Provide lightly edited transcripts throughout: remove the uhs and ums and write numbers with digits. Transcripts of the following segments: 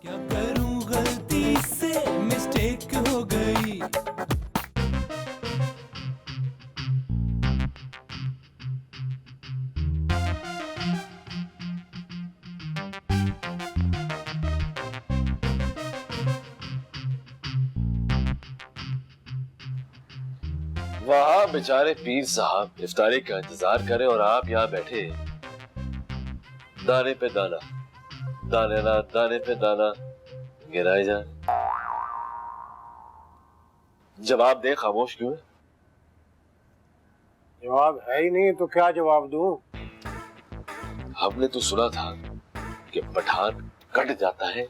क्या करूं गलती से मिस्टेक हो गई। वहाँ बेचारे पीर साहब इफ्तारी का इंतजार करें और आप यहाँ बैठे दाने पे दाना, दाने ना दाने पे दाना गिराए जा। जवाब दे, खामोश क्यों है? जवाब है ही नहीं तो क्या जवाब दूं? हमने तो सुना था कि पठान कट जाता है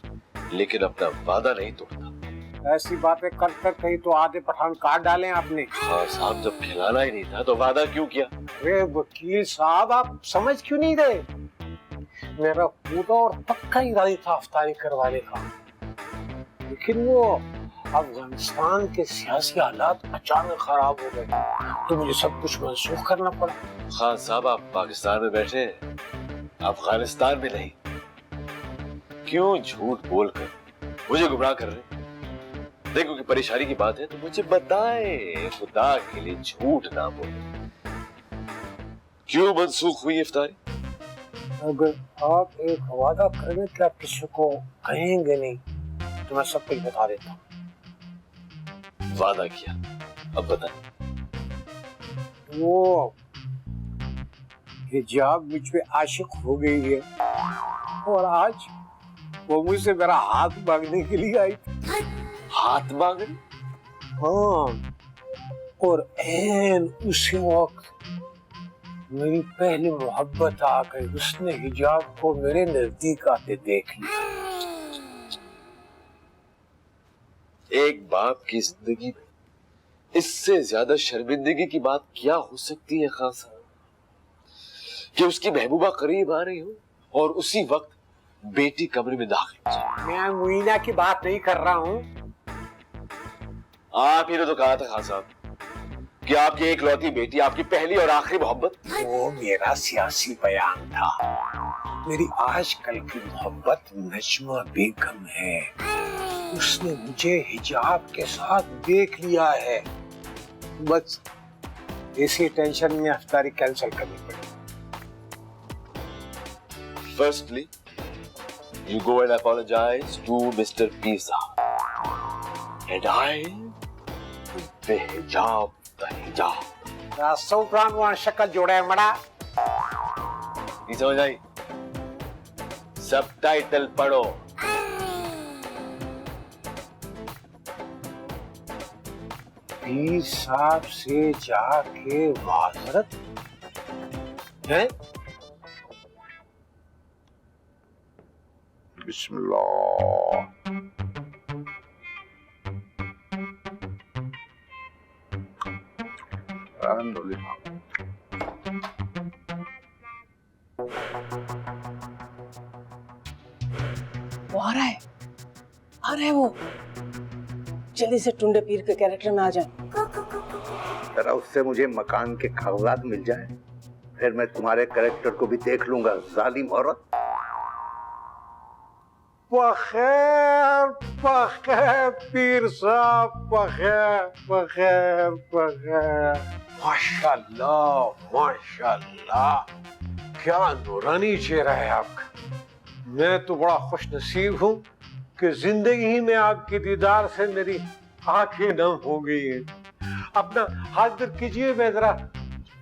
लेकिन अपना वादा नहीं तोड़ता। ऐसी बातें कर कर कहीं तो आधे पठान काट डाले आपने। हाँ साहब, जब खिलाना ही नहीं था तो वादा क्यों किया? अरे वकील साहब, आप समझ क्यों नहीं गए? मेरा पूरा और पक्का इरादा था इफ्तारी करवाने का, लेकिन वो अफगानिस्तान के सियासी हालात अचानक खराब हो गए तो मुझे सब कुछ मंसूख करना पड़ा। खान साहब, आप पाकिस्तान में बैठे, अफगानिस्तान में नहीं। क्यों झूठ बोलकर मुझे गुमराह कर रहे? देखो कि परेशानी की बात है तो मुझे बताएं, खुदा के लिए झूठ ना बोले। क्यों मनसूख हुई इफ्तारी? अगर आप एक वादा करेंगे कि आप किसी को कहेंगे नहीं तो मैं सब कुछ बता देता हूँ। वादा किया, अब बताएं। वो हिजाब मुझ पे आशिक हो गई है और आज वो मुझसे मेरा हाथ मांगने के लिए आई थी। हाथ मांगे? हाँ, और ऐन उसी वक्त मेरी पहली मोहब्बत आ गई। उसने हिजाब को मेरे नजदीक आते देख लिया। एक बाप की जिंदगी में इससे ज्यादा शर्मिंदगी की बात क्या हो सकती है खान साहब, कि उसकी महबूबा करीब आ रही हो और उसी वक्त बेटी कमरे में दाखिल हो जाए। मैं मुईना की बात नहीं कर रहा हूँ। आप ही ने तो कहा था खान साहब कि आपकी एक लौती बेटी, आपकी पहली और आखिरी मोहब्बत। वो मेरा सियासी बयान था। मेरी आजकल की मोहब्बत नजमा बेगम है। उसने मुझे हिजाब के साथ देख लिया है। बस इसी टेंशन में इफ्तारी कैंसिल करनी पड़ी। Firstly, you go and apologize to Mr. Pisa, and I will be hijab the hijab. रास्तान वहाँ शक्ल जोड़ा है मड़ा। नहीं समझ आई? सबटाइटल पढ़ो। पीर साहब से जाके माजरत है। बिस्मिल्लाह। अल्हम्दुलिल्लाह। वो आ रहा है वो। जल्दी से टुंडे पीर के कैरेक्टर में आ जाए। जरा उससे मुझे मकान के कागजात मिल जाए, फिर मैं तुम्हारे कैरेक्टर को भी देख लूंगा। जालिम औरत। बखैर बखैर पीर साहब, बखैर बखैर बखैर। माशाल्लाह माशाल्लाह, क्या नूरानी चेहरा है आपका। मैं तो बड़ा खुश नसीब हूँ कि जिंदगी ही में आपके दीदार से मेरी आंखें नम हो गई हैं। अपना हाथ कीजिए, मैं जरा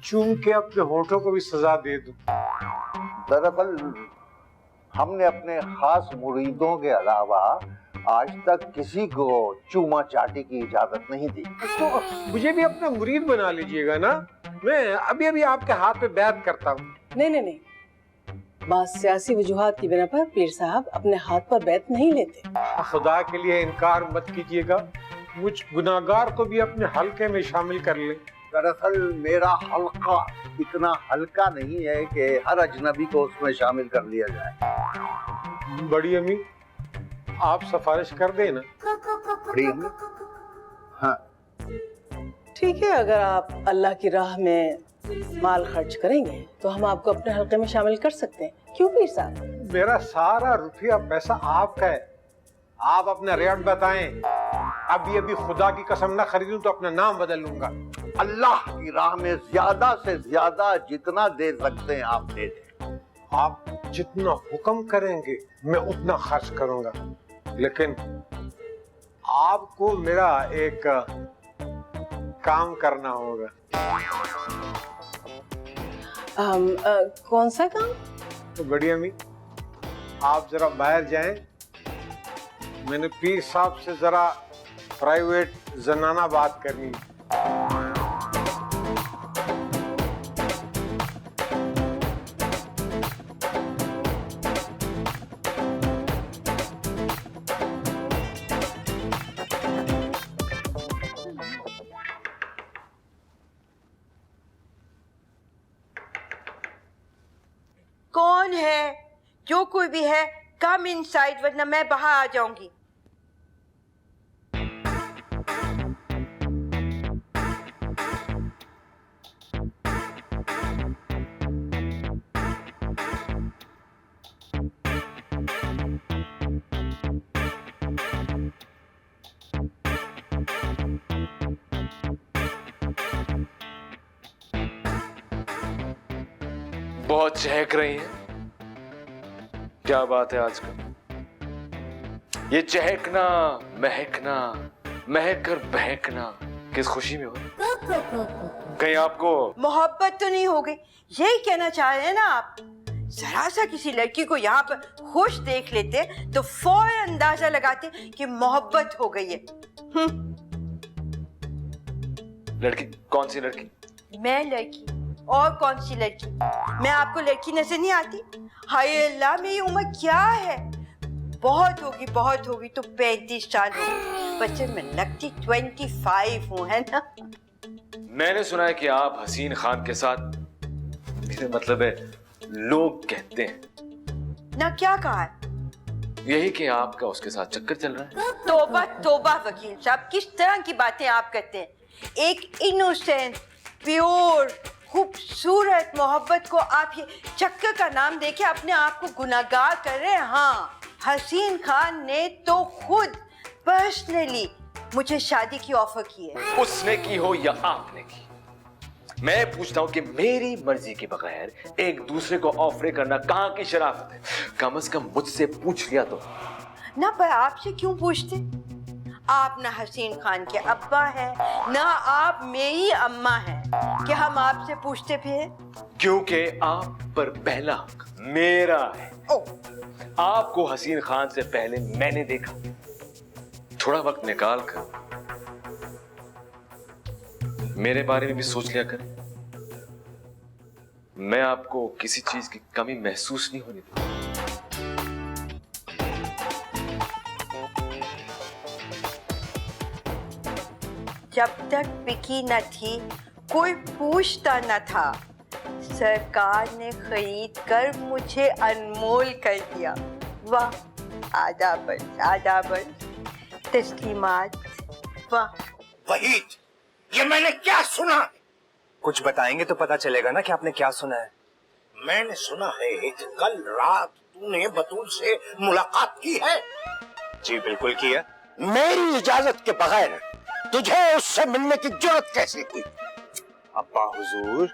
चूम के अपने होठों को भी सजा दे दूं। दरअसल हमने अपने खास मुरीदों के अलावा आज तक किसी को चूमा चाटी की इजाजत नहीं दी। तो मुझे भी अपना मुरीद बना लीजिएगा ना। मैं अभी अभी आपके हाथ पे बैत करता हूँ। नहीं, बात सियासी वजूहात की बिना पर पीर साहब अपने हाथ पर बैत नहीं लेते। खुदा के लिए इनकार मत कीजिएगा, मुझ गुनाहगार को भी अपने हल्के में शामिल कर ले। दरअसल मेरा हल्का इतना हल्का नहीं है कि हर अजनबी को उसमें शामिल कर लिया जाए। बड़ी अम्मी, आप सिफारिश कर देना। बड़ी अम्मी? हाँ ठीक है, अगर आप अल्लाह की राह में माल खर्च करेंगे तो हम आपको अपने हल्के में शामिल कर सकते हैं। क्यों पीर साहब? मेरा सारा रुपया पैसा आपका है, आप अपना रेट बताएं। अभी खुदा की कसम ना खरीदूं तो अपना नाम बदल लूंगा। अल्लाह की राह में ज्यादा से ज्यादा जितना दे सकते हैं आप दे दें। आप जितना हुक्म करेंगे मैं उतना खर्च करूंगा, लेकिन आपको मेरा एक काम करना होगा। कौन सा काम? तो बड़ी अम्मी, आप जरा बाहर जाएं, मैंने पीर साहब से जरा प्राइवेट जनाना बात करनी है। कौन है? जो कोई भी है, कम इनसाइड, वरना मैं बाहर आ जाऊंगी। बहुत चहक रही हैं। क्या बात है आजकल? ये चहकना, महकना, महक कर बहकना किस खुशी में हो? कहीं आपको मोहब्बत तो नहीं हो गई? यही कहना चाह रहे हैं ना आप? जरा सा किसी लड़की को यहाँ पर खुश देख लेते तो फौरन अंदाजा लगाते कि मोहब्बत हो गई है। लड़की? कौन सी लड़की? मैं लड़की? और कौन सी लड़की? मैं आपको लड़की नजर नहीं आती? हाय अल्लाह, मेरी उम्र क्या है? बहुत होगी तो 35 साल होगी। बच्चे में लगती 25 हूँ, है ना? मैंने सुना है कि आप हसीन खान के साथ, मेरे मतलब है लोग कहते हैं ना, क्या कहा है? यही कि आपका उसके साथ चक्कर चल रहा है। तौबा तौबा वकील साहब, किस तरह की बातें आप करते हैं? एक इनोसेंट, प्योर, खूबसूरत मोहब्बत को आप ये चक्कर का नाम देके अपने आप को गुनाहगार कर रहे हैं। हाँ, हसीन खान ने तो खुद पर्सनली मुझे शादी की ऑफर की है। उसने की हो या आपने की, मैं पूछता हूँ कि मेरी मर्जी के बगैर एक दूसरे को ऑफर करना कहाँ की शराफत है? कम से कम मुझसे पूछ लिया तो ना। पर आपसे क्यों पूछते? आप ना हसीन खान के अब्बा हैं, ना आप मेरी अम्मा हैं कि हम आपसे पूछते फिर? क्योंकि आप पर पहला हक मेरा है। आपको हसीन खान से पहले मैंने देखा। थोड़ा वक्त निकाल कर मेरे बारे में भी सोच लिया कर। मैं आपको किसी चीज की कमी महसूस नहीं होने दूंगा। जब तक बिकी न थी कोई पूछता न था। सरकार ने खरीद कर मुझे अनमोल कर दिया। वाह, आदाबर, तस्लीमात, वाह। वहीद, ये मैंने क्या सुना? कुछ बताएंगे तो पता चलेगा ना कि आपने क्या सुना है। मैंने सुना है कि कल रात तूने बतूल से मुलाकात की है। जी बिल्कुल की है। मेरी इजाजत के बगैर तुझे उससे मिलने की जरूरत कैसे हुई? अब्बा हुजूर,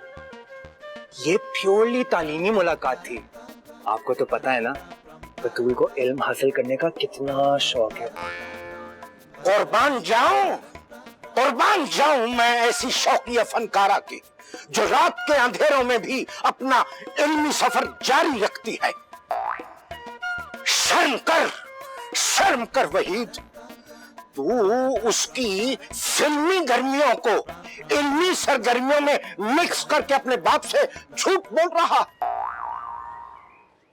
ये प्योरली तालीमी मुलाकात थी। आपको तो पता है ना बतूल को इल्म हासिल करने का कितना शौक है। कुर्बान जाऊं मैं ऐसी शौकिया फनकारा की जो रात के अंधेरों में भी अपना इल्मी सफर जारी रखती है। शर्म कर वहीद, तू उसकी फिल्मी गर्मियों को इल्मी सरगर्मियों में मिक्स करके अपने बाप से झूठ बोल रहा।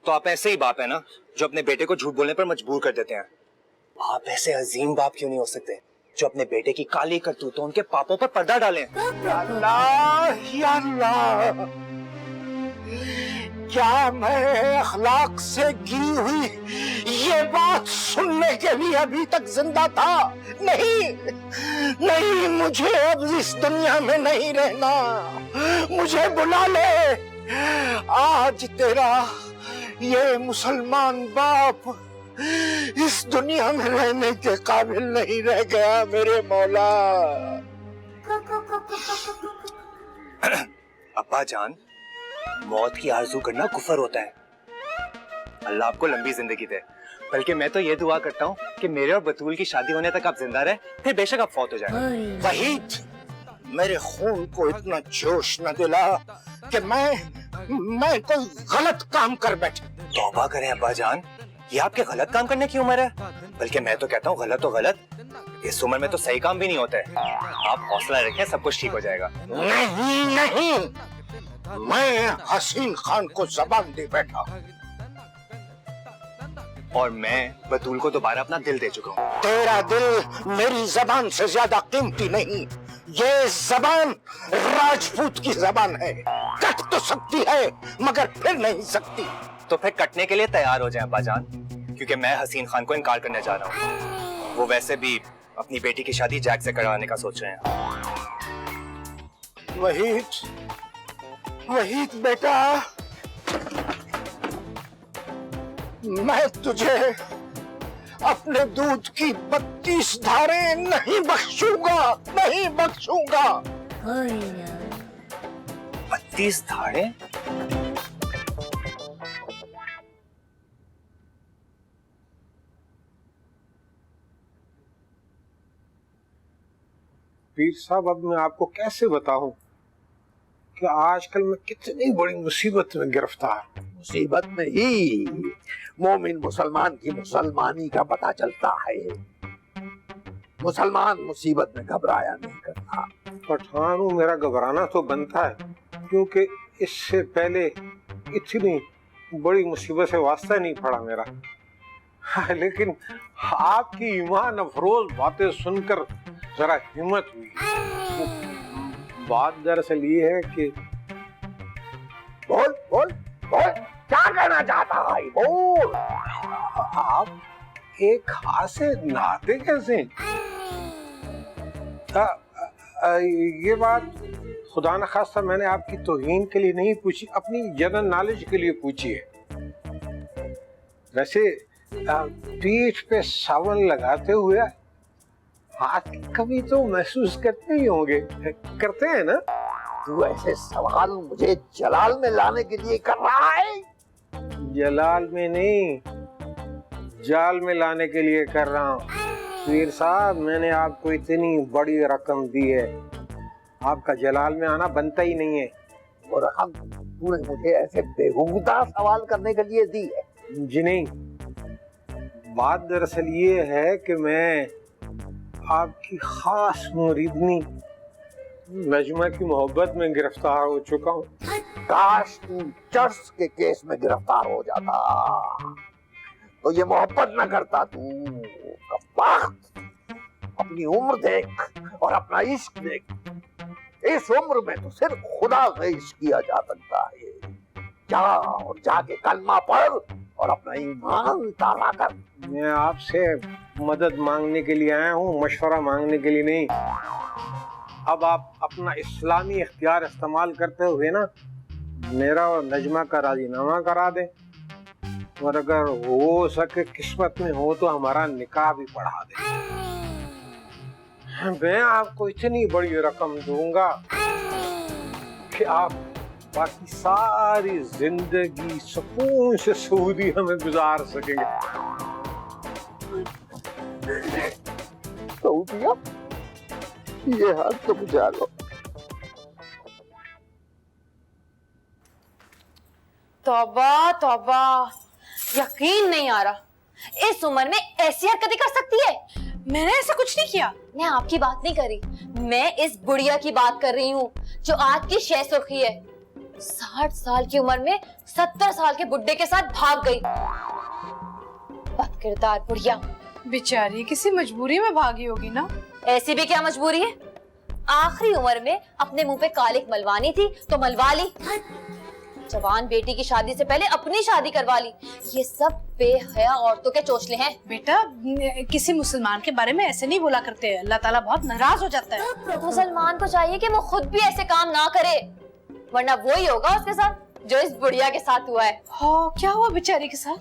तो आप ऐसे ही बाप है ना जो अपने बेटे को झूठ बोलने पर मजबूर कर देते हैं। आप ऐसे अजीम बाप क्यों नहीं हो सकते जो अपने बेटे की काली करतूतों उनके पापों पर पर्दा डालें? या अल्लाह, क्या मैं अखलाक से गिरी हुई ये बात सुनने के लिए अभी तक जिंदा था? नहीं, मुझे अब इस दुनिया में नहीं रहना। मुझे बुला ले। आज तेरा ये मुसलमान बाप इस दुनिया में रहने के काबिल नहीं रह गया मेरे मौला। अब्बा जान, मौत की आरज़ू करना कुफर होता है। अल्लाह आपको लंबी जिंदगी दे। बल्कि मैं तो ये दुआ करता हूँ कि मेरे और बतूल की शादी होने तक आप जिंदा रहे, फिर बेशक आप फौत हो जाए। वहीद, मेरे खून को इतना जोश न दिला कि मैं कोई गलत काम कर बैठा। तौबा करें अब्बा जान, ये आपके गलत काम करने की उम्र है। बल्कि मैं तो कहता हूँ गलत तो गलत, इस उम्र में तो सही काम भी नहीं होता है। आप हौसला रखें, सब कुछ ठीक हो जाएगा। नहीं, मैं हसीन खान को जबान दे बैठा और मैं बतूल को दोबारा अपना दिल दे चुका हूँ। तेरा दिल मेरी जबान से ज्यादा कीमती नहीं। ये जबान राजपूत की जबान है, कट तो सकती है मगर फिर नहीं सकती। तो फिर कटने के लिए तैयार हो जाएं अब्बा जान, क्योंकि मैं हसीन खान को इनकार करने जा रहा हूँ। वो वैसे भी अपनी बेटी की शादी जैक से करवाने का सोच रहे हैं। वहीद बेटा, मैं तुझे अपने दूध की 32 धारें नहीं बख्शूंगा, नहीं बख्शूंगा। 32 धारें? पीर साहब, अब मैं आपको कैसे बताऊं कि आजकल मैं कितनी बड़ी मुसीबत में गिरफ्तार। मुसीबत में ही मोमिन मुसलमान की मुसलमानी का पता चलता है। मुसलमान मुसीबत में घबराया नहीं करता। पठान हूं, मेरा घबराना तो बनता है, क्योंकि इससे पहले इतनी बड़ी मुसीबत से वास्ता नहीं पड़ा मेरा। हाँ, लेकिन आपकी ईमान अफरोज बातें सुनकर जरा हिम्मत हुई। बात दरअसल ये है कि बोल बोल बोल, क्या कहना चाहता है? बोल। आप एक हाथ से नहाते कैसे? ये बात खुदा न खास्ता मैंने आपकी तौहीन के लिए नहीं पूछी, अपनी जनरल नॉलेज के लिए पूछी है। वैसे पीठ पे सावन लगाते हुए हाथ की कभी तो महसूस करते ही होंगे, करते हैं ना? तू ऐसे सवाल मुझे जलाल में लाने के लिए कर रहा है? जलाल में नहीं, जाल में लाने के लिए कर रहा हूँ। पीर साहब, मैंने आपको इतनी बड़ी रकम दी है, आपका जलाल में आना बनता ही नहीं है। वो रकम तूने मुझे ऐसे बेहुदा सवाल करने के लिए दी है? जी नहीं, बात दरअसल ये है कि मैं आपकी खास मुरीदनी नजमा की मोहब्बत में गिरफ्तार हो चुका हूँ। काश तू चर्च के केस में गिरफ्तार हो जाता तो ये मोहब्बत न करता। तू कब्बाख्त, अपनी उम्र देख और अपना इश्क देख। इस उम्र में तो सिर्फ खुदा से इश्क किया जा सकता है। जा और जाके कलमा पढ़ और अपना ईमान ताज़ा कर। मैं आपसे मदद मांगने के लिए आया हूँ, मशवरा मांगने के लिए नहीं। अब आप अपना इस्लामी इख्तियार इस्तेमाल करते हुए ना मेरा और नजमा का राजीनामा करा दें, और अगर हो सके किस्मत में हो तो हमारा निकाह भी पढ़ा दें। मैं आपको इतनी बड़ी रकम दूंगा कि आप बाकी सारी जिंदगी सुकून से सऊदी में गुजार सकेंगे। सऊदिया? ये हाल तो बुझा लो। तौबा तौबा, यकीन नहीं आ रहा इस उम्र में ऐसी हरकतें कर सकती है। मैंने ऐसा कुछ नहीं किया। मैं आपकी बात नहीं कर रही, मैं इस बुढ़िया की बात कर रही हूँ जो आज की शह सुर्खी है। 60 साल की उम्र में 70 साल के बुड्ढे के साथ भाग गई। बदकिरदार बुढ़िया। बेचारी किसी मजबूरी में भागी होगी ना। ऐसी भी क्या मजबूरी है? आखिरी उम्र में अपने मुंह पे कालिक मलवानी थी तो मलवा ली। जवान बेटी की शादी से पहले अपनी शादी करवा ली। ये सब बेहया औरतों के चोचले हैं। बेटा, किसी मुसलमान के बारे में ऐसे नहीं बोला करते, अल्लाह ताला बहुत नाराज हो जाता है। मुसलमान को चाहिए कि वो खुद भी ऐसे काम ना करे, वरना वो ही होगा उसके साथ जो इस बुढ़िया के साथ हुआ है। हाँ, क्या हुआ बेचारी के साथ?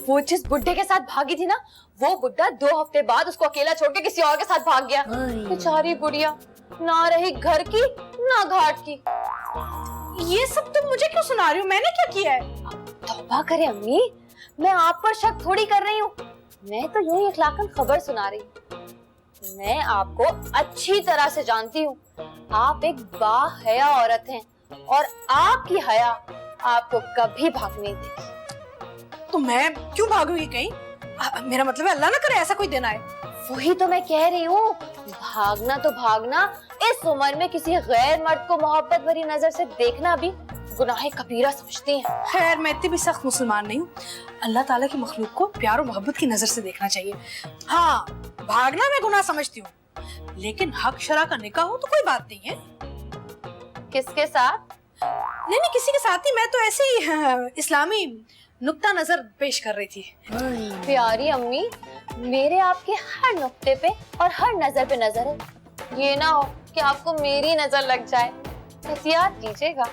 वो जिस बुड्ढे के साथ भागी थी ना, वो बुड्ढा 2 हफ्ते बाद उसको अकेला छोड़ के किसी और के साथ भाग गया। बेचारी बुढ़िया, ना रही घर की ना घाट की। ये सब तुम मुझे क्यों सुना रही हो? मैंने क्या किया है? तौबा करे अम्मी, मैं आप पर शक थोड़ी कर रही हूँ। मैं तो यूं ही इखलाकन खबर सुना रही हूँ। मैं आपको अच्छी तरह से जानती हूँ। आप एक बाहया औरत हैं और आपकी हया आपको कभी भाग नहीं देगी। तो मैं क्यों भागूंगी कहीं? मेरा मतलब है अल्लाह ना करे ऐसा कोई दिन आए। वही तो मैं कह रही हूँ, भागना तो भागना, इस उम्र में किसी गैर मर्द को मोहब्बत भरी नजर से देखना भी गुनाह कबीरा समझती हैं। खैर, मैं इतनी भी सख्त मुसलमान नहीं हूँ। अल्लाह ताला की मखलूक को प्यार और मोहब्बत की नजर से देखना चाहिए। हाँ, भागना मैं गुनाह समझती हूँ, लेकिन हक शरा का निकाह हो तो कोई बात नहीं है। किसके साथ? नहीं, किसी के साथ नहीं। मैं तो ऐसे ही इस्लामी नुक्ता नजर पेश कर रही थी। प्यारी अम्मी, मेरे आपके हर नुक्ते पे और हर नजर पे नजर है। ये ना हो कि आपको मेरी नजर लग जाए। एहतियात कीजिएगा।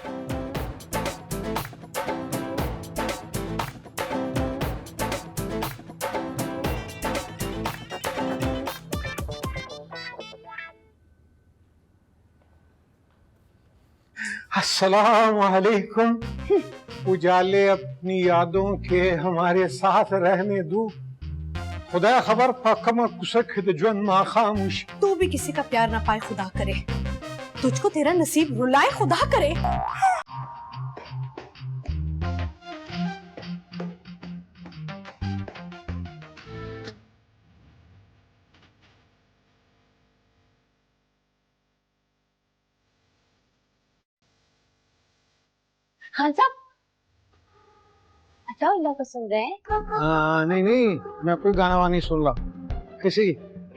अस्सलाम वालेकुम। उजाले अपनी यादों के हमारे साथ रहने दो। खुदा खबर फाकमा कुसक जुन मा खामोश। तू भी किसी का प्यार ना पाए, खुदा करे तुझको तेरा नसीब रुलाए, खुदा करे। खान साहब, अच्छा अल्लाह को सुन रहे हैं? नहीं, मैं कोई गाना वाना नहीं सुन रहा। किसी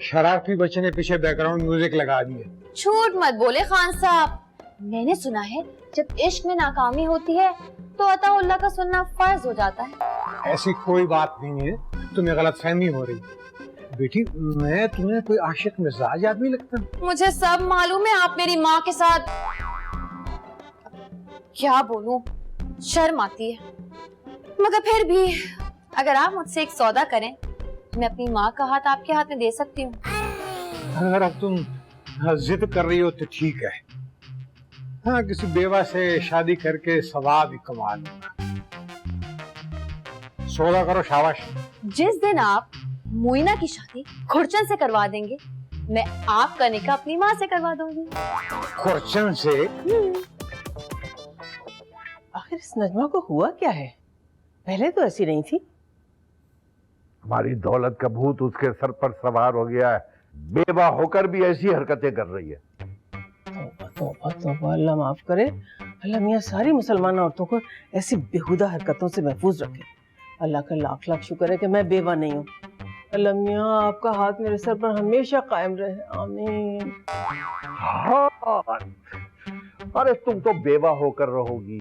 शरारती बच्चे ने पीछे बैकग्राउंड म्यूजिक लगा दिया। झूठ मत बोले खान साहब, मैंने सुना है जब इश्क में नाकामी होती है तो अताउल्लाह का सुनना फर्ज हो जाता है। ऐसी कोई बात नहीं है, तुम्हें गलतफहमी हो रही। बेटी, मैं तुम्हें कोई आशिक मिजाज आदमी लगता? मुझे सब मालूम है। आप मेरी माँ के साथ, क्या बोलूं, शर्म आती है, मगर फिर भी अगर आप मुझसे एक सौदा करें, मैं अपनी माँ का हाथ आपके हाथ में दे सकती हूँ। अगर अब तुम जिद कर रही हो तो ठीक है। हाँ, किसी बेवा से शादी करके सवाब ही कमा लूंगा। सौदा करो, शाबाश। जिस दिन आप मोइना की शादी खुरचन से करवा देंगे, मैं आपका निकाह अपनी माँ से करवा दूंगी। खुरचन से? आखिर इस नजमा को हुआ क्या है? पहले तो ऐसी नहीं थी। हमारी दौलत का भूत उसके सर पर सवार हो गया है। बेवा होकर भी ऐसी हरकतें कर रही है। तौबा तौबा, अल्लाह माफ करे। अल्लाह मियाँ सारी मुसलमान औरतों को ऐसी बेहुदा हरकतों से महफूज रखे। अल्लाह का लाख लाख शुक्र है कि मैं बेवा नहीं हूँ। अल्लाह मियाँ आपका हाथ मेरे सर पर हमेशा कायम रहे, आमीन। हाँ, अरे तुम तो बेवा होकर रहोगी।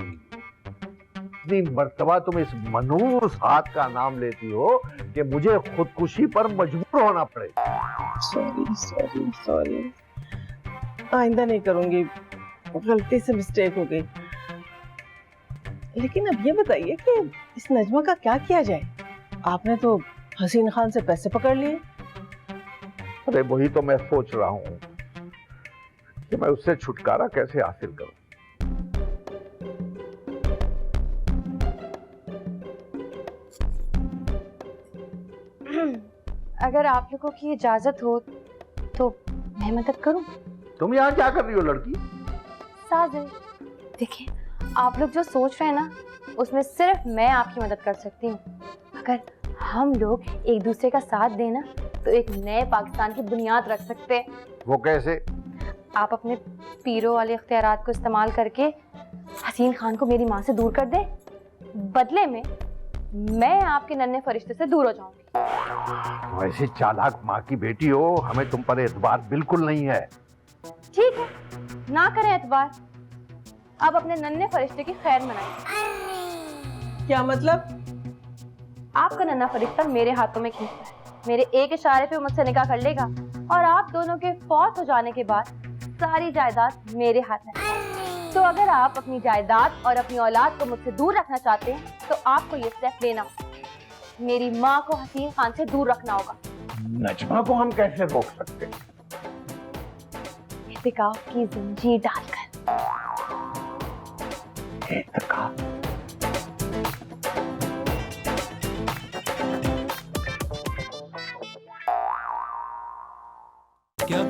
इतनी मर्तबा तुम इस मनूस हाथ का नाम लेती हो कि मुझे खुदकुशी पर मजबूर होना पड़े। सॉरी, आइंदा नहीं करूंगी, गलती से मिस्टेक हो गई। लेकिन अब ये बताइए कि इस नजमा का क्या किया जाए? आपने तो हसीन खान से पैसे पकड़ लिए। अरे वही तो मैं सोच रहा हूँ कि मैं उससे छुटकारा कैसे हासिल करूं। अगर आप लोगों की इजाजत हो तो मैं मदद करूं? तुम यहाँ क्या कर रही हो लड़की? साजिश। देखिए, आप लोग जो सोच रहे हैं ना, उसमें सिर्फ मैं आपकी मदद कर सकती हूँ। अगर हम लोग एक दूसरे का साथ देना तो एक नए पाकिस्तान की बुनियाद रख सकते हैं। वो कैसे? आप अपने पीरों वाले इख्तियारात को इस्तेमाल करके हसीन खान को मेरी माँ से दूर कर दे, बदले में मैं आपके नन्हे फरिश्ते से दूर हो जाऊंगी। वैसे चालाक माँ की बेटी हो, हमें तुम पर एतबार बिल्कुल नहीं है। ठीक है, ना करें एतबार। अब अपने नन्हे फरिश्ते की खैर मनाइए। क्या मतलब? आपका नन्हा फरिश्ता मेरे हाथों में खींचता है, मेरे एक इशारे पे मुझसे निकाह कर लेगा और आप दोनों के फौत हो जाने के बाद सारी जायदाद मेरे हाथ में। तो अगर आप अपनी जायदाद और अपनी औलाद को मुझसे दूर रखना चाहते हैं तो आपको ये स्टेप लेना होगा। मेरी माँ को हसीन खान से दूर रखना होगा। नजमा को हम कैसे रोक सकते हैं? एहतिकाफ की जंजीर डालकर। एहतिकाफ? क्या